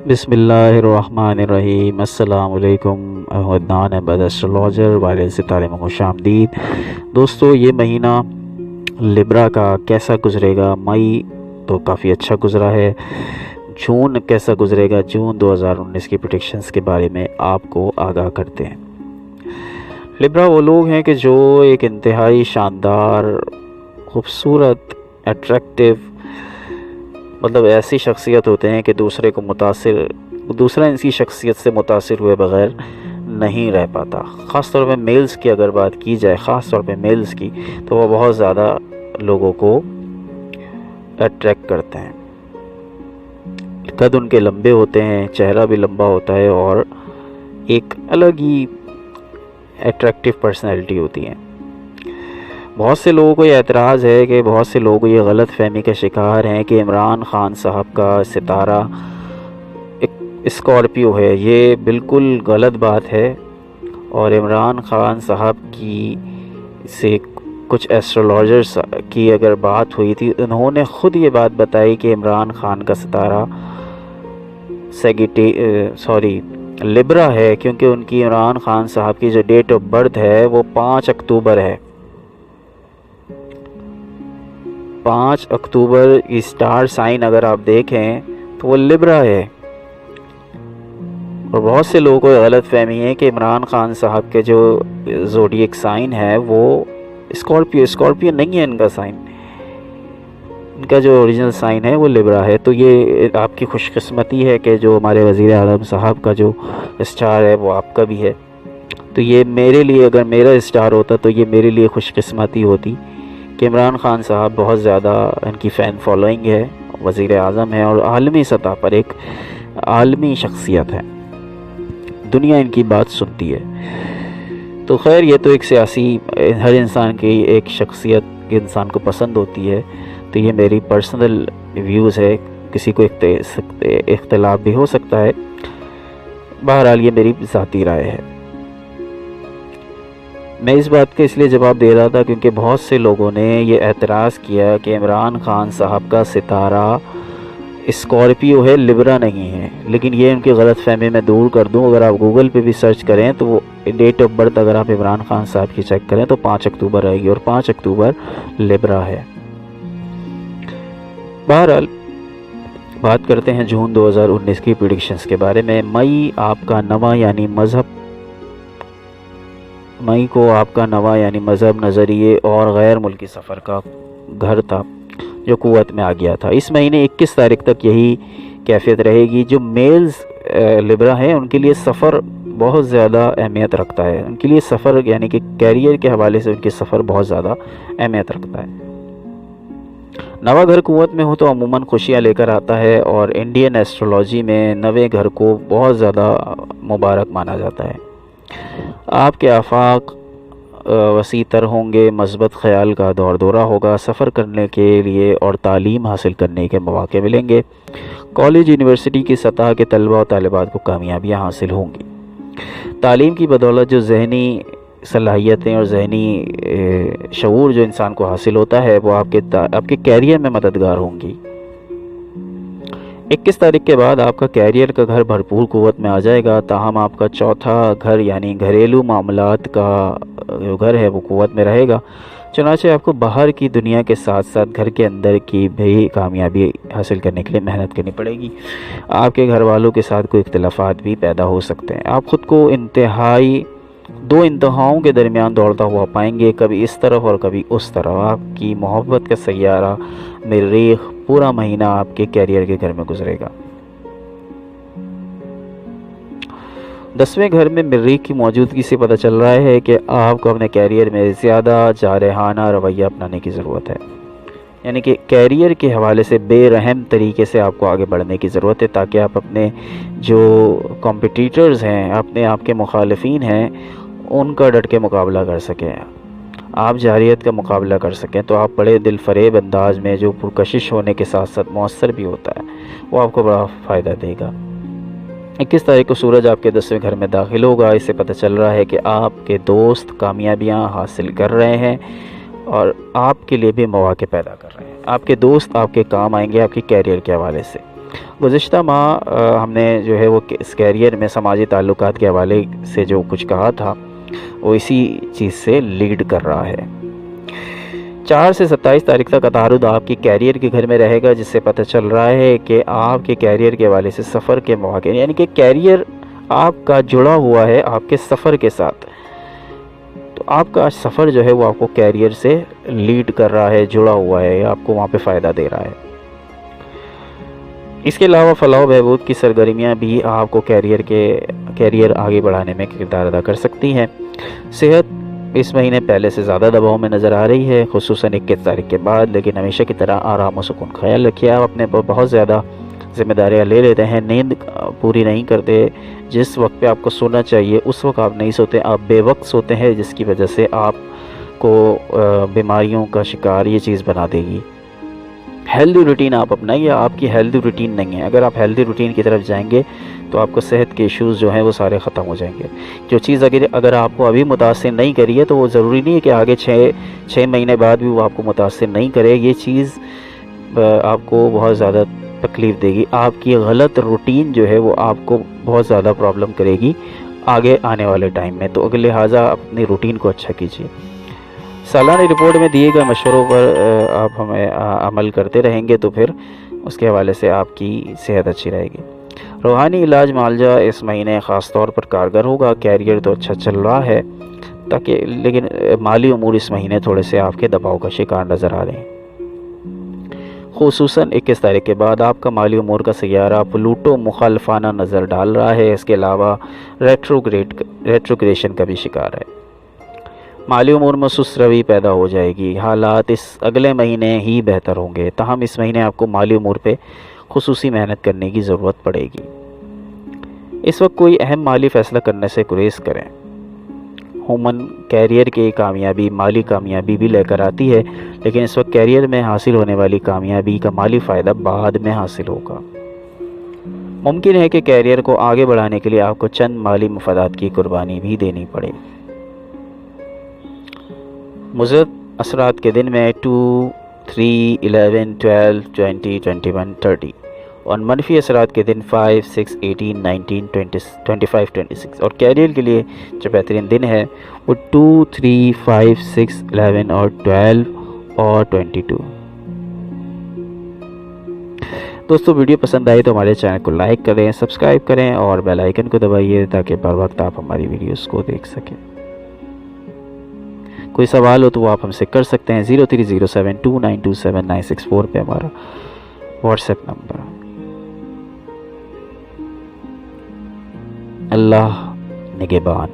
بسم اللہ الرحمن الرحیم۔ السلام علیکم عدنان احمد ایسٹرولوجر وائرل ستارے میں خوش آمدید۔ دوستو، یہ مہینہ لبرا کا کیسا گزرے گا؟ مئی تو کافی اچھا گزرا ہے، جون کیسا گزرے گا؟ جون 2019 کی پریڈکشنز کے بارے میں آپ کو آگاہ کرتے ہیں۔ لبرا وہ لوگ ہیں کہ جو ایک انتہائی شاندار، خوبصورت، اٹریکٹیو، مطلب ایسی شخصیت ہوتے ہیں کہ دوسرا ان کی شخصیت سے متاثر ہوئے بغیر نہیں رہ پاتا۔ خاص طور پہ میلز کی اگر بات کی جائے، خاص طور پہ میلز کی، تو وہ بہت زیادہ لوگوں کو اٹریکٹ کرتے ہیں۔ قد ان کے لمبے ہوتے ہیں، چہرہ بھی لمبا ہوتا ہے اور ایک الگ ہی اٹریکٹیو پرسنالٹی ہوتی ہے۔ بہت سے لوگوں کو یہ اعتراض ہے کہ بہت سے لوگ یہ غلط فہمی کا شکار ہیں کہ عمران خان صاحب کا ستارہ ایک اسکارپیو ہے۔ یہ بالکل غلط بات ہے، اور عمران خان صاحب کی سے کچھ ایسٹرولوجرز کی اگر بات ہوئی تھی، انہوں نے خود یہ بات بتائی کہ عمران خان کا ستارہ لبرا ہے، کیونکہ ان کی عمران خان صاحب کی جو ڈیٹ آف برتھ ہے وہ 5 اکتوبر ہے۔ 5 اکتوبر کی سٹار سائن اگر آپ دیکھیں تو وہ لبرا ہے۔ اور بہت سے لوگوں کو غلط فہمی ہے کہ عمران خان صاحب کے جو زوڈیک سائن ہے وہ اسکارپیو نہیں ہے ان کا سائن، ان کا جو اوریجنل سائن ہے وہ لبرا ہے۔ تو یہ آپ کی خوش قسمتی ہے کہ جو ہمارے وزیر اعظم صاحب کا جو اسٹار ہے وہ آپ کا بھی ہے۔ تو یہ میرے لیے، اگر میرا اسٹار ہوتا تو یہ میرے لیے خوش قسمتی ہوتی کہ عمران خان صاحب بہت زیادہ ان کی فین فالوئنگ ہے، وزیر اعظم ہے اور عالمی سطح پر ایک عالمی شخصیت ہے، دنیا ان کی بات سنتی ہے۔ تو خیر، یہ تو ایک سیاسی، ہر انسان کی ایک شخصیت انسان کو پسند ہوتی ہے، تو یہ میری پرسنل ویوز ہے، کسی کو اختلاف بھی ہو سکتا ہے، بہرحال یہ میری ذاتی رائے ہے۔ میں اس بات کا اس لیے جواب دے رہا تھا کیونکہ بہت سے لوگوں نے یہ اعتراض کیا کہ عمران خان صاحب کا ستارہ اسکارپیو ہے، لبرا نہیں ہے۔ لیکن یہ ان کی غلط فہمی میں دور کر دوں، اگر آپ گوگل پہ بھی سرچ کریں تو وہ ڈیٹ آف برتھ اگر آپ عمران خان صاحب کی چیک کریں تو 5 اکتوبر آئے گی، اور 5 اکتوبر لبرا ہے۔ بہرحال بات کرتے ہیں جون 2019 کی پریڈکشنز کے بارے میں۔ مئی کو آپ کا نواں یعنی مذہب، نظریے اور غیر ملکی سفر کا گھر تھا جو قوت میں آ گیا تھا۔ اس مہینے 21 تاریخ تک یہی کیفیت رہے گی۔ جو میلز لبرا ہیں ان کے لیے سفر بہت زیادہ اہمیت رکھتا ہے، ان کے لیے سفر یعنی کہ کیریئر کے حوالے سے ان کے سفر بہت زیادہ اہمیت رکھتا ہے۔ نواں گھر قوت میں ہو تو عموماً خوشیاں لے کر آتا ہے، اور انڈین ایسٹرولوجی میں نوے گھر کو بہت زیادہ مبارک مانا جاتا ہے۔ آپ کے آفاق وسیع تر ہوں گے، مثبت خیال کا دورہ ہوگا، سفر کرنے کے لیے اور تعلیم حاصل کرنے کے مواقع ملیں گے۔ کالج یونیورسٹی کی سطح کے طلباء و طالبات کو کامیابیاں حاصل ہوں گی۔ تعلیم کی بدولت جو ذہنی صلاحیتیں اور ذہنی شعور جو انسان کو حاصل ہوتا ہے وہ آپ کے کیریئر میں مددگار ہوں گی۔ 21 تاریخ کے بعد آپ کا کیریئر کا گھر بھرپور قوت میں آ جائے گا، تاہم آپ کا چوتھا گھر یعنی گھریلو معاملات کا جو گھر ہے وہ قوت میں رہے گا۔ چنانچہ آپ کو باہر کی دنیا کے ساتھ ساتھ گھر کے اندر کی بھی کامیابی حاصل کرنے کے لیے محنت کرنی پڑے گی۔ آپ کے گھر والوں کے ساتھ کوئی اختلافات بھی پیدا ہو سکتے ہیں۔ آپ خود کو دو انتہاؤں کے درمیان دوڑتا ہوا پائیں گے، کبھی اس طرف اور کبھی اس طرف۔ آپ کی محبت کا سیارہ مریخ پورا مہینہ آپ کے کیریئر کے گھر میں گزرے گا۔ 10ویں گھر میں مریخ کی موجودگی سے پتہ چل رہا ہے کہ آپ کو اپنے کیریئر میں زیادہ جارحانہ رویہ اپنانے کی ضرورت ہے، یعنی کہ کیریئر کے حوالے سے بے رحم طریقے سے آپ کو آگے بڑھنے کی ضرورت ہے، تاکہ آپ اپنے جو کمپٹیٹرز ہیں، آپ کے مخالفین ہیں، ان کا ڈٹ کے مقابلہ کر سکیں، آپ جارحیت کا مقابلہ کر سکیں۔ تو آپ بڑے دل فریب انداز میں جو پرکشش ہونے کے ساتھ ساتھ مؤثر بھی ہوتا ہے، وہ آپ کو بڑا فائدہ دے گا۔ 21 تاریخ کو سورج آپ کے 10ویں گھر میں داخل ہوگا۔ اس سے پتہ چل رہا ہے کہ آپ کے دوست کامیابیاں حاصل کر رہے ہیں اور آپ کے لیے بھی مواقع پیدا کر رہے ہیں۔ آپ کے دوست آپ کے کام آئیں گے آپ کے کیریئر کے حوالے سے۔ گزشتہ ماہ ہم نے جو ہے وہ اس کیریئر میں سماجی تعلقات کے حوالے سے جو کچھ کہا تھا وہ اسی چیز سے لیڈ کر رہا ہے۔ 4 سے 27 تاریخ تک عطارد آپ کی کیریئر کے گھر میں رہے گا، جس سے پتہ چل رہا ہے کہ آپ کے کیریئر کے حوالے سے سفر کے مواقع، یعنی کہ کیریئر آپ کا جڑا ہوا ہے آپ کے سفر کے ساتھ، تو آپ کا سفر جو ہے وہ آپ کو کیریئر سے لیڈ کر رہا ہے، جڑا ہوا ہے، آپ کو وہاں پہ فائدہ دے رہا ہے۔ اس کے علاوہ فلاح و بہبود کی سرگرمیاں بھی آپ کو کیریئر آگے بڑھانے میں کردار ادا کر سکتی ہیں۔ صحت اس مہینے پہلے سے زیادہ دباؤ میں نظر آ رہی ہے، خصوصاً 21 تاریخ کے بعد، لیکن ہمیشہ کی طرح آرام و سکون خیال رکھیے۔ آپ اپنے بہت زیادہ ذمہ داریاں لے لیتے ہیں، نیند پوری نہیں کرتے، جس وقت پہ آپ کو سونا چاہیے اس وقت آپ نہیں سوتے، آپ بے وقت سوتے ہیں، جس کی وجہ سے آپ کو بیماریوں کا شکار یہ چیز بنا دے گی۔ ہیلدی روٹین آپ اپنائیے، آپ کی ہیلدی روٹین نہیں ہے۔ اگر آپ ہیلدی روٹین کی طرف جائیں گے تو آپ کو صحت کے ایشوز جو ہیں وہ سارے ختم ہو جائیں گے۔ جو چیز اگر آپ کو ابھی متاثر نہیں کری ہے تو وہ ضروری نہیں ہے کہ آگے 6 مہینے بعد بھی وہ آپ کو متاثر نہیں کرے۔ یہ چیز آپ کو بہت زیادہ تکلیف دے گی، آپ کی غلط روٹین جو ہے وہ آپ کو بہت زیادہ پرابلم کرے گی آگے آنے والے ٹائم میں، تو لہٰذا اپنی روٹین کو اچھا کیجیے۔ سالانہ رپورٹ میں دیے گئے مشوروں پر آپ ہمیں عمل کرتے رہیں گے تو پھر اس کے حوالے سے آپ کی صحت اچھی رہے گی۔ روحانی علاج معالجہ اس مہینے خاص طور پر کارگر ہوگا۔ کیریئر تو اچھا چل رہا ہے لیکن مالی امور اس مہینے تھوڑے سے آپ کے دباؤ کا شکار نظر آ رہے ہیں، خصوصاً 21 تاریخ کے بعد آپ کا مالی امور کا سیارہ پلوٹو مخالفانہ نظر ڈال رہا ہے۔ اس کے علاوہ ریٹروگریشن کا بھی شکار ہے۔ مالی امور میں سست روی پیدا ہو جائے گی۔ حالات اس اگلے مہینے ہی بہتر ہوں گے، تاہم اس مہینے آپ کو مالی امور پہ خصوصی محنت کرنے کی ضرورت پڑے گی۔ اس وقت کوئی اہم مالی فیصلہ کرنے سے گریز کریں۔ عموماً کیریئر کی کامیابی مالی کامیابی بھی لے کر آتی ہے، لیکن اس وقت کیریئر میں حاصل ہونے والی کامیابی کا مالی فائدہ بعد میں حاصل ہوگا۔ ممکن ہے کہ کیریئر کو آگے بڑھانے کے لیے آپ کو چند مالی مفادات کی قربانی بھی دینی پڑے۔ مثبت اثرات کے دن میں 2، 3، 11، 12، 20، 21، 30 اور منفی اثرات کے دن 5، 6، 18، 19، 25، 26 اور کیریئر کے لیے جو بہترین دن ہے وہ 2، 3، 5، 6، 11 اور 12 اور 22۔ دوستو ویڈیو پسند آئی تو ہمارے چینل کو لائک کریں، سبسکرائب کریں اور بیل آئیکن کو دبائیے تاکہ بر وقت آپ ہماری ویڈیوز کو دیکھ سکیں۔ کوئی سوال ہو تو وہ آپ ہم سے کر سکتے ہیں۔ 0307292796 پہ ہمارا واٹس ایپ نمبر۔ اللہ نگہبان۔